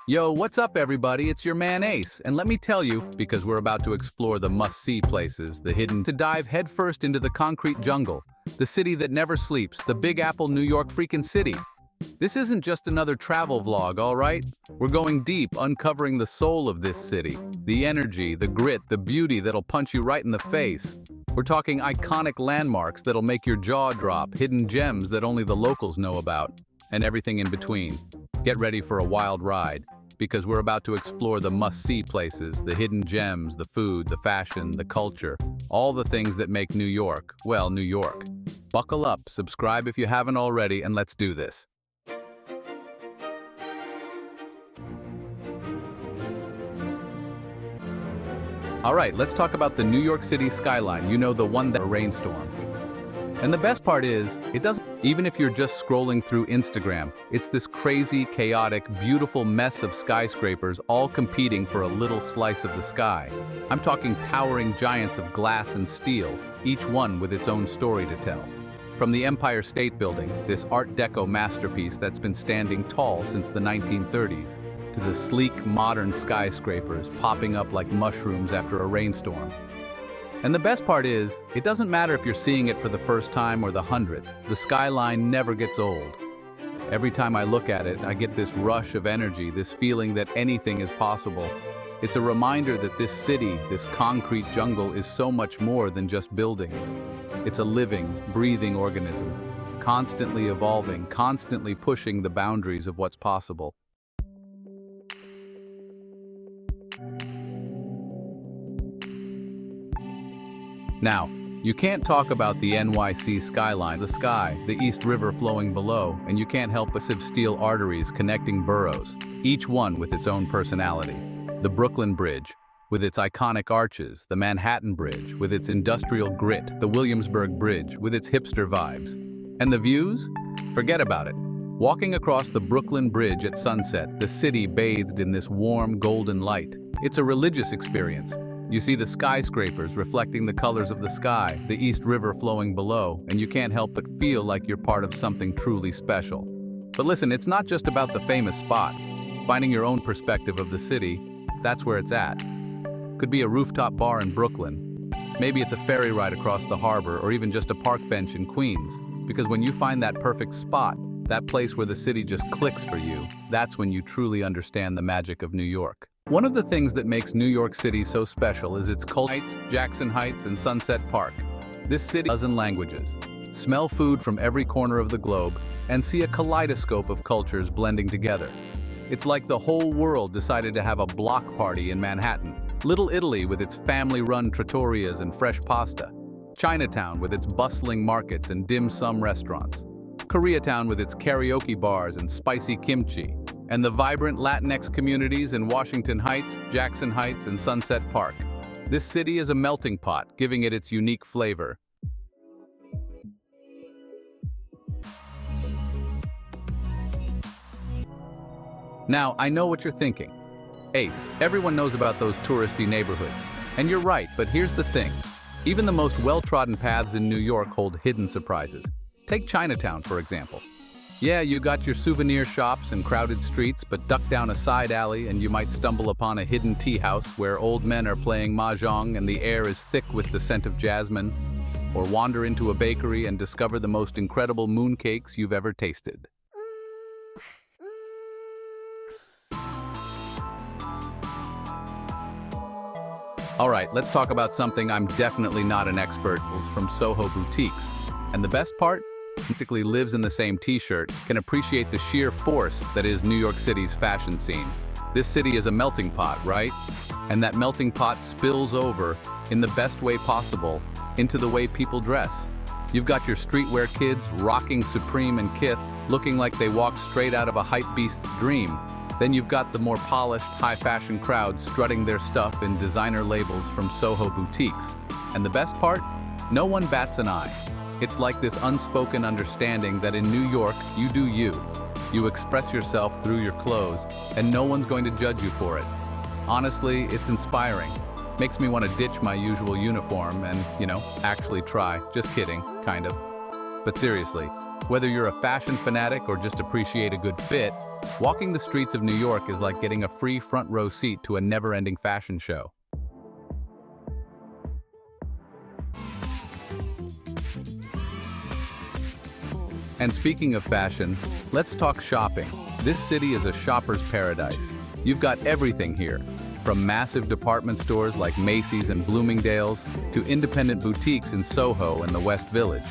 Yo, what's up everybody? It's your man Ace, and let me tell you, because we're about to explore the must-see places, the hidden, to dive headfirst into the concrete jungle, the city that never sleeps, the Big Apple, New York freaking city. This isn't just another travel vlog, all right? We're going deep, uncovering the soul of this city, the energy, the grit, the beauty that'll punch you right in the face. We're talking iconic landmarks that'll make your jaw drop, hidden gems that only the locals know about, and everything in between. Get ready for a wild ride, because we're about to explore the must-see places, the hidden gems, the food, the fashion, the culture, all the things that make New York, well, New York. Buckle up, subscribe if you haven't already, and let's do this. All right, let's talk about the New York City skyline, you know, the one that a rainstorm. And the best part is, it doesn't, even if you're just scrolling through Instagram, it's this crazy, chaotic, beautiful mess of skyscrapers all competing for a little slice of the sky. I'm talking towering giants of glass and steel, each one with its own story to tell. From the Empire State Building, this Art Deco masterpiece that's been standing tall since the 1930s, to the sleek, modern skyscrapers popping up like mushrooms after a rainstorm. And the best part is, it doesn't matter if you're seeing it for the first time or the 100th, the skyline never gets old. Every time I look at it, I get this rush of energy, this feeling that anything is possible. It's a reminder that this city, this concrete jungle, is so much more than just buildings. It's a living, breathing organism, constantly evolving, constantly pushing the boundaries of what's possible. Now, you can't talk about the NYC skyline, the sky, the East River flowing below, and you can't help but see steel arteries connecting boroughs, each one with its own personality. The Brooklyn Bridge, with its iconic arches, the Manhattan Bridge, with its industrial grit, the Williamsburg Bridge, with its hipster vibes. And the views? Forget about it. Walking across the Brooklyn Bridge at sunset, the city bathed in this warm, golden light. It's a religious experience. You see the skyscrapers reflecting the colors of the sky, the East River flowing below, and you can't help but feel like you're part of something truly special. But listen, it's not just about the famous spots. Finding your own perspective of the city, that's where it's at. Could be a rooftop bar in Brooklyn. Maybe it's a ferry ride across the harbor, or even just a park bench in Queens. Because when you find that perfect spot, that place where the city just clicks for you, that's when you truly understand the magic of New York. One of the things that makes New York City so special is its Heights, Jackson Heights, and Sunset Park. This city has a dozen languages. Smell food from every corner of the globe and see a kaleidoscope of cultures blending together. It's like the whole world decided to have a block party in Manhattan. Little Italy with its family-run trattorias and fresh pasta. Chinatown with its bustling markets and dim sum restaurants. Koreatown with its karaoke bars and spicy kimchi. And the vibrant Latinx communities in Washington Heights, Jackson Heights, and Sunset Park. This city is a melting pot, giving it its unique flavor. Now, I know what you're thinking. Ace, everyone knows about those touristy neighborhoods. And you're right, but here's the thing. Even the most well-trodden paths in New York hold hidden surprises. Take Chinatown, for example. Yeah, you got your souvenir shops and crowded streets, but duck down a side alley and you might stumble upon a hidden tea house where old men are playing mahjong and the air is thick with the scent of jasmine. Or wander into a bakery and discover the most incredible mooncakes you've ever tasted. All right, let's talk about something I'm definitely not an expert from Soho boutiques. And the best part? Practically lives in the same t-shirt, can appreciate the sheer force that is New York City's fashion scene. This city is a melting pot, right? And that melting pot spills over, in the best way possible, into the way people dress. You've got your streetwear kids rocking Supreme and Kith, looking like they walked straight out of a hypebeast's dream. Then you've got the more polished, high-fashion crowd strutting their stuff in designer labels from Soho boutiques. And the best part? No one bats an eye. It's like this unspoken understanding that in New York, you do you. You express yourself through your clothes, and no one's going to judge you for it. Honestly, it's inspiring. Makes me want to ditch my usual uniform and, actually try. Just kidding, kind of. But seriously, Whether you're a fashion fanatic or just appreciate a good fit, walking the streets of New York is like getting a free front row seat to a never-ending fashion show. And speaking of fashion, let's talk shopping. This city is a shopper's paradise. You've got everything here, from massive department stores like Macy's and Bloomingdale's to independent boutiques in Soho and the West Village.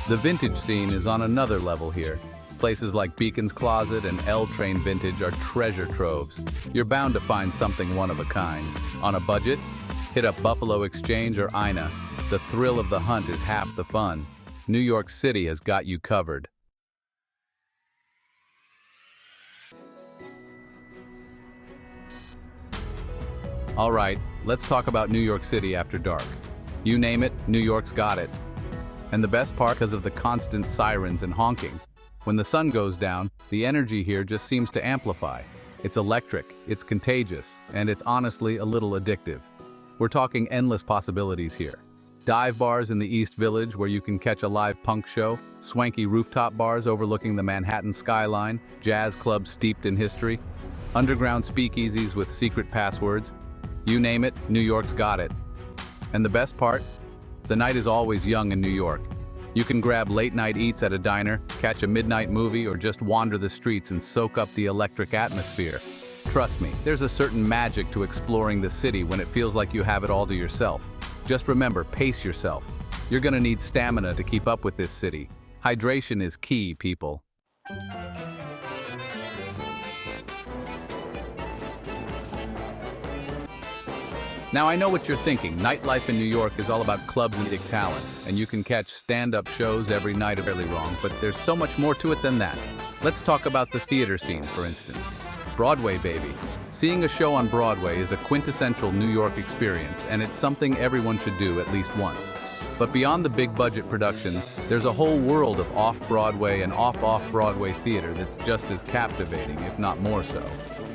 The vintage scene is on another level here. Places like Beacon's Closet and L Train Vintage are treasure troves. You're bound to find something one of a kind. On a budget? Hit up Buffalo Exchange or Ina. The thrill of the hunt is half the fun. New York City has got you covered. All right, let's talk about New York City after dark. You name it, New York's got it. And the best part, because of the constant sirens and honking. When the sun goes down, the energy here just seems to amplify. It's electric, it's contagious, and it's honestly a little addictive. We're talking endless possibilities here. Dive bars in the East Village where you can catch a live punk show, swanky rooftop bars overlooking the Manhattan skyline, jazz clubs steeped in history, underground speakeasies with secret passwords. You name it, New York's got it. And the best part? The night is always young in New York. You can grab late-night eats at a diner, catch a midnight movie, or just wander the streets and soak up the electric atmosphere. Trust me, there's a certain magic to exploring the city when it feels like you have it all to yourself. Just remember, pace yourself. You're gonna need stamina to keep up with this city. Hydration is key, people. Now I know what you're thinking. Nightlife in New York is all about clubs and comedic talent, and you can catch stand-up shows every night. Fairly wrong, but there's so much more to it than that. Let's talk about the theater scene, for instance. Broadway, baby. Seeing a show on Broadway is a quintessential New York experience, and it's something everyone should do at least once. But beyond the big-budget productions, there's a whole world of off-Broadway and off-Broadway theater that's just as captivating, if not more so.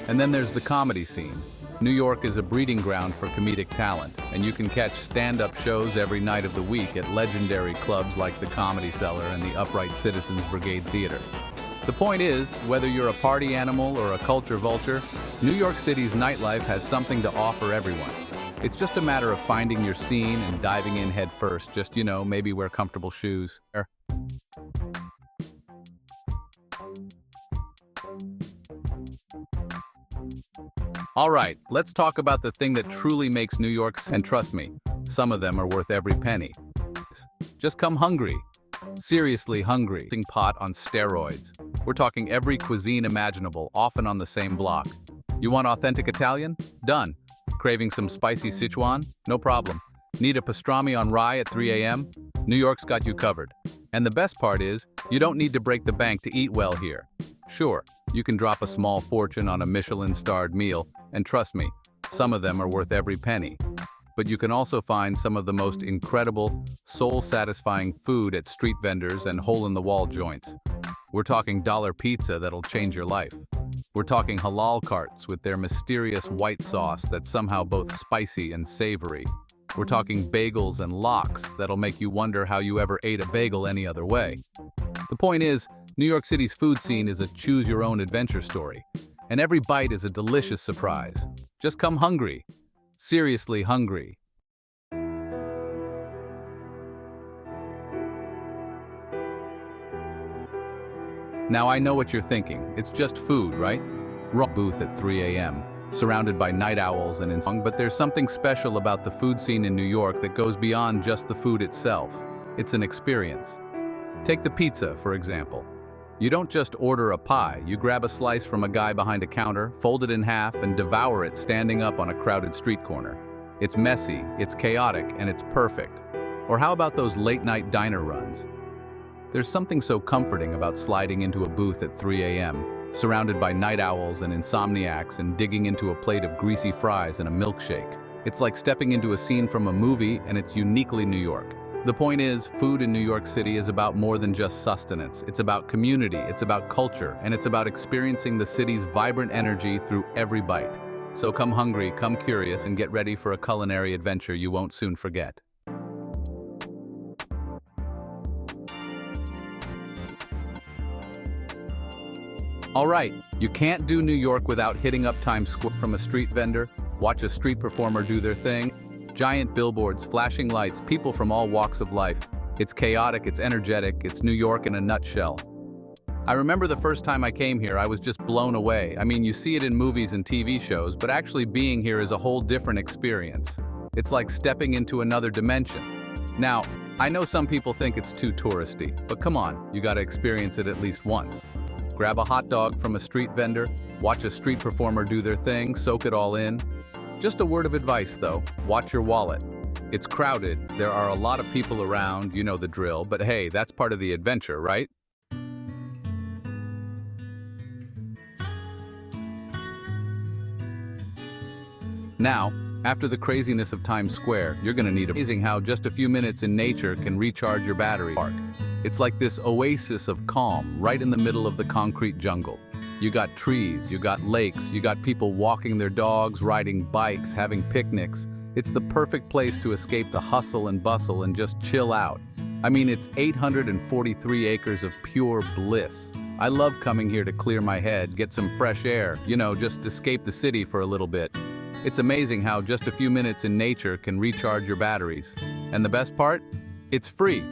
And then there's the comedy scene. New York is a breeding ground for comedic talent, and you can catch stand-up shows every night of the week at legendary clubs like the Comedy Cellar and the Upright Citizens Brigade Theater. The point is, whether you're a party animal or a culture vulture, New York City's nightlife has something to offer everyone. It's just a matter of finding your scene and diving in head first. Just, maybe wear comfortable shoes. All right, let's talk about the thing that truly makes New York, and trust me, some of them are worth every penny. Just come hungry. Seriously hungry. Pot on steroids. We're talking every cuisine imaginable, often on the same block. You want authentic Italian? Done. Craving some spicy Sichuan? No problem. Need a pastrami on rye at 3 a.m.? New York's got you covered. And the best part is, you don't need to break the bank to eat well here. Sure, you can drop a small fortune on a Michelin-starred meal, and trust me, some of them are worth every penny. But you can also find some of the most incredible, soul-satisfying food at street vendors and hole-in-the-wall joints. We're talking dollar pizza that'll change your life. We're talking halal carts with their mysterious white sauce that's somehow both spicy and savory. We're talking bagels and lox that'll make you wonder how you ever ate a bagel any other way. The point is, New York City's food scene is a choose-your-own-adventure story, and every bite is a delicious surprise. Just come hungry. Seriously hungry. Now I know what you're thinking. It's just food, right? Raw booth at 3 a.m., surrounded by night owls and insomnia. But there's something special about the food scene in New York that goes beyond just the food itself. It's an experience. Take the pizza, for example. You don't just order a pie, you grab a slice from a guy behind a counter, fold it in half, and devour it standing up on a crowded street corner. It's messy, it's chaotic, and it's perfect. Or how about those late-night diner runs? There's something so comforting about sliding into a booth at 3 a.m., surrounded by night owls and insomniacs and digging into a plate of greasy fries and a milkshake. It's like stepping into a scene from a movie, and it's uniquely New York. The point is, food in New York City is about more than just sustenance. It's about community, it's about culture, and it's about experiencing the city's vibrant energy through every bite. So come hungry, come curious, and get ready for a culinary adventure you won't soon forget. All right, you can't do New York without hitting up Times Square. From a street vendor, watch a street performer do their thing. Giant billboards, flashing lights, people from all walks of life. It's chaotic, it's energetic, it's New York in a nutshell. I remember the first time I came here, I was just blown away. I mean, you see it in movies and TV shows, but actually being here is a whole different experience. It's like stepping into another dimension. Now, I know some people think it's too touristy, but come on, you gotta experience it at least once. Grab a hot dog from a street vendor, watch a street performer do their thing, soak it all in. Just a word of advice though, watch your wallet. It's crowded, there are a lot of people around, you know the drill, but hey, that's part of the adventure, right? Now, after the craziness of Times Square, you're gonna need amazing how just a few minutes in nature can recharge your battery. It's like this oasis of calm right in the middle of the concrete jungle. You got trees, you got lakes, you got people walking their dogs, riding bikes, having picnics. It's the perfect place to escape the hustle and bustle and just chill out. I mean, it's 843 acres of pure bliss. I love coming here to clear my head, get some fresh air, just escape the city for a little bit. It's amazing how just a few minutes in nature can recharge your batteries. And the best part? It's free.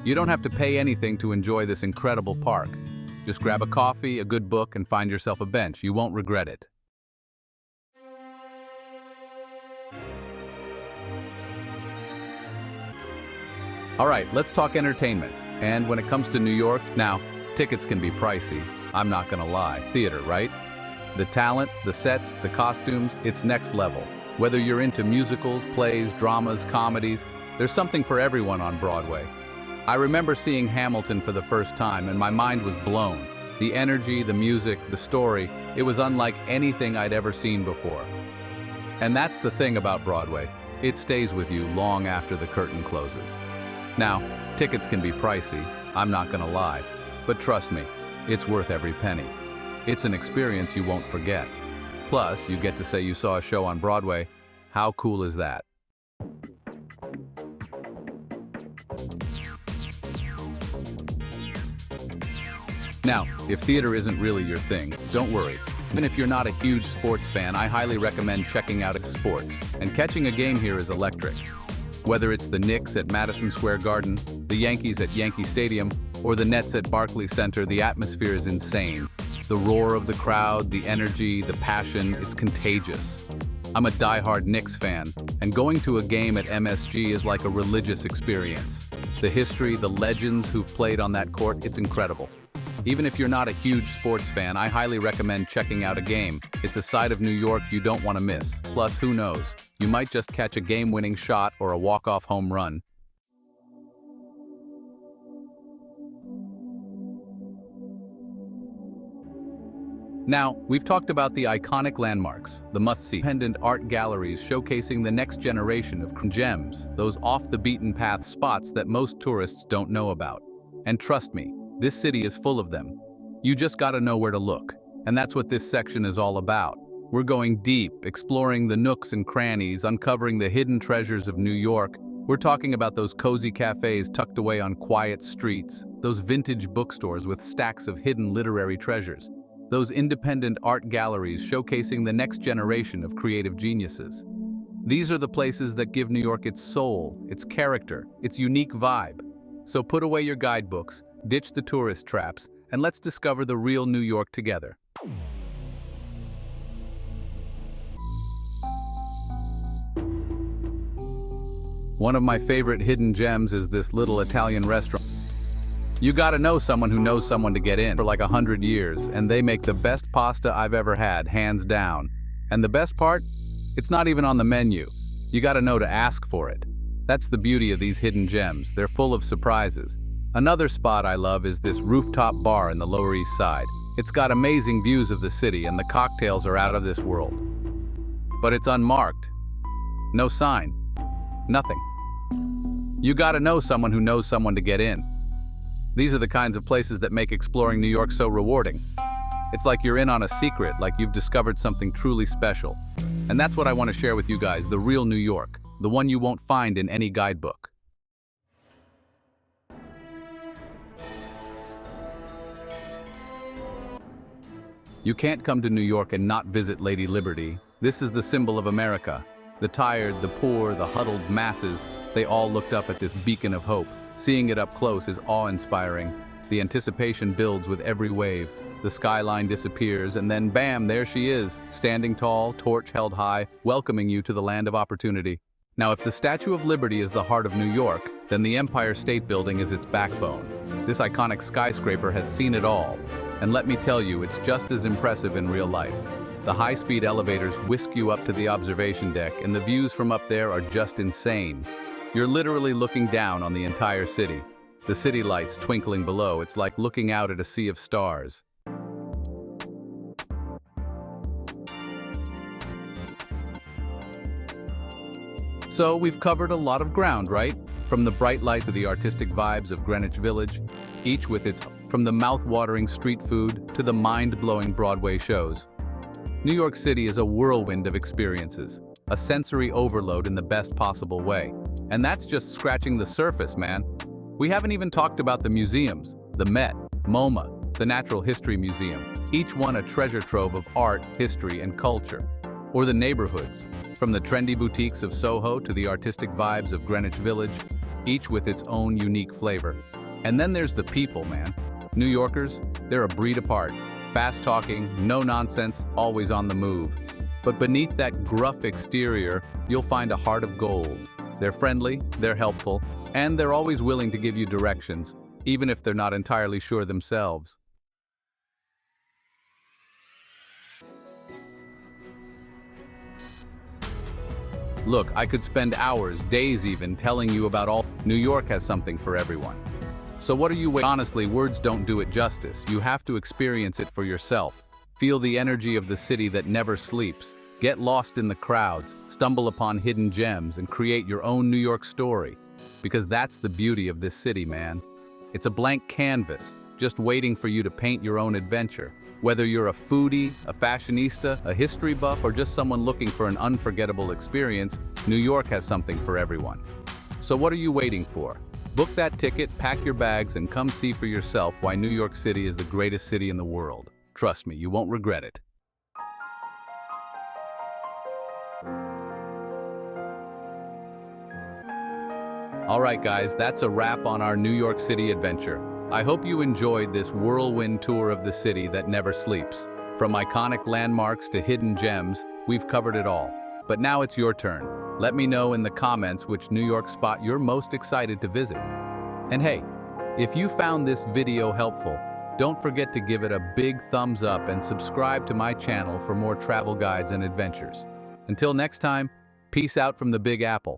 You don't have to pay anything to enjoy this incredible park. Just grab a coffee, a good book, and find yourself a bench. You won't regret it. All right, let's talk entertainment. And when it comes to New York, now, tickets can be pricey. I'm not gonna lie. Theater, right? The talent, the sets, the costumes, it's next level. Whether you're into musicals, plays, dramas, comedies, there's something for everyone on Broadway. I remember seeing Hamilton for the first time and my mind was blown. The energy, the music, the story, it was unlike anything I'd ever seen before. And that's the thing about Broadway. It stays with you long after the curtain closes. Now, tickets can be pricey, I'm not gonna lie, but trust me, it's worth every penny. It's an experience you won't forget. Plus, you get to say you saw a show on Broadway. How cool is that? Now, if theater isn't really your thing, don't worry. Even if you're not a huge sports fan, I highly recommend checking out sports. And catching a game here is electric. Whether it's the Knicks at Madison Square Garden, the Yankees at Yankee Stadium, or the Nets at Barclays Center, the atmosphere is insane. The roar of the crowd, the energy, the passion, it's contagious. I'm a diehard Knicks fan, and going to a game at MSG is like a religious experience. The history, the legends who've played on that court, it's incredible. Even if you're not a huge sports fan, I highly recommend checking out a game. It's a side of New York you don't want to miss. Plus, who knows? You might just catch a game-winning shot or a walk-off home run. Now, we've talked about the iconic landmarks, the must-see independent art galleries showcasing the next generation of gems, those off-the-beaten-path spots that most tourists don't know about. And trust me, this city is full of them. You just gotta know where to look. And that's what this section is all about. We're going deep, exploring the nooks and crannies, uncovering the hidden treasures of New York. We're talking about those cozy cafes tucked away on quiet streets, those vintage bookstores with stacks of hidden literary treasures, those independent art galleries showcasing the next generation of creative geniuses. These are the places that give New York its soul, its character, its unique vibe. So put away your guidebooks, ditch the tourist traps, and let's discover the real New York together. One of my favorite hidden gems is this little Italian restaurant. You gotta know someone who knows someone to get in for like 100 years, and they make the best pasta I've ever had, hands down. And the best part? It's not even on the menu. You gotta know to ask for it. That's the beauty of these hidden gems. They're full of surprises. Another spot I love is this rooftop bar in the Lower East Side. It's got amazing views of the city and the cocktails are out of this world. But it's unmarked. No sign. Nothing. You gotta know someone who knows someone to get in. These are the kinds of places that make exploring New York so rewarding. It's like you're in on a secret, like you've discovered something truly special. And that's what I want to share with you guys, the real New York, the one you won't find in any guidebook. You can't come to New York and not visit Lady Liberty. This is the symbol of America. The tired, the poor, the huddled masses, they all looked up at this beacon of hope. Seeing it up close is awe-inspiring. The anticipation builds with every wave. The skyline disappears, and then bam, there she is, standing tall, torch held high, welcoming you to the land of opportunity. Now, if the Statue of Liberty is the heart of New York, then the Empire State Building is its backbone. This iconic skyscraper has seen it all, and let me tell you, it's just as impressive in real life. The high-speed elevators whisk you up to the observation deck, and the views from up there are just insane. You're literally looking down on the entire city. The city lights twinkling below, it's like looking out at a sea of stars. So we've covered a lot of ground, right? From the bright lights to the artistic vibes of Greenwich Village, each with its, from the mouth-watering street food to the mind-blowing Broadway shows. New York City is a whirlwind of experiences, a sensory overload in the best possible way. And that's just scratching the surface, man. We haven't even talked about the museums, the Met, MoMA, the Natural History Museum, each one a treasure trove of art, history, and culture. Or the neighborhoods, from the trendy boutiques of Soho to the artistic vibes of Greenwich Village, each with its own unique flavor. And then there's the people, man. New Yorkers, they're a breed apart. Fast-talking, no nonsense, always on the move. But beneath that gruff exterior, you'll find a heart of gold. They're friendly, they're helpful, and they're always willing to give you directions, even if they're not entirely sure themselves. Look, I could spend hours, days even, telling you about all. New York has something for everyone. So what are you waiting? Honestly, words don't do it justice. You have to experience it for yourself. Feel the energy of the city that never sleeps. Get lost in the crowds, stumble upon hidden gems, and create your own New York story. Because that's the beauty of this city, man. It's a blank canvas, just waiting for you to paint your own adventure. Whether you're a foodie, a fashionista, a history buff, or just someone looking for an unforgettable experience, New York has something for everyone. So what are you waiting for? Book that ticket, pack your bags, and come see for yourself why New York City is the greatest city in the world. Trust me, you won't regret it. All right, guys, that's a wrap on our New York City adventure. I hope you enjoyed this whirlwind tour of the city that never sleeps. From iconic landmarks to hidden gems, we've covered it all. But now it's your turn. Let me know in the comments which New York spot you're most excited to visit. And hey, if you found this video helpful, don't forget to give it a big thumbs up and subscribe to my channel for more travel guides and adventures. Until next time, peace out from the Big Apple.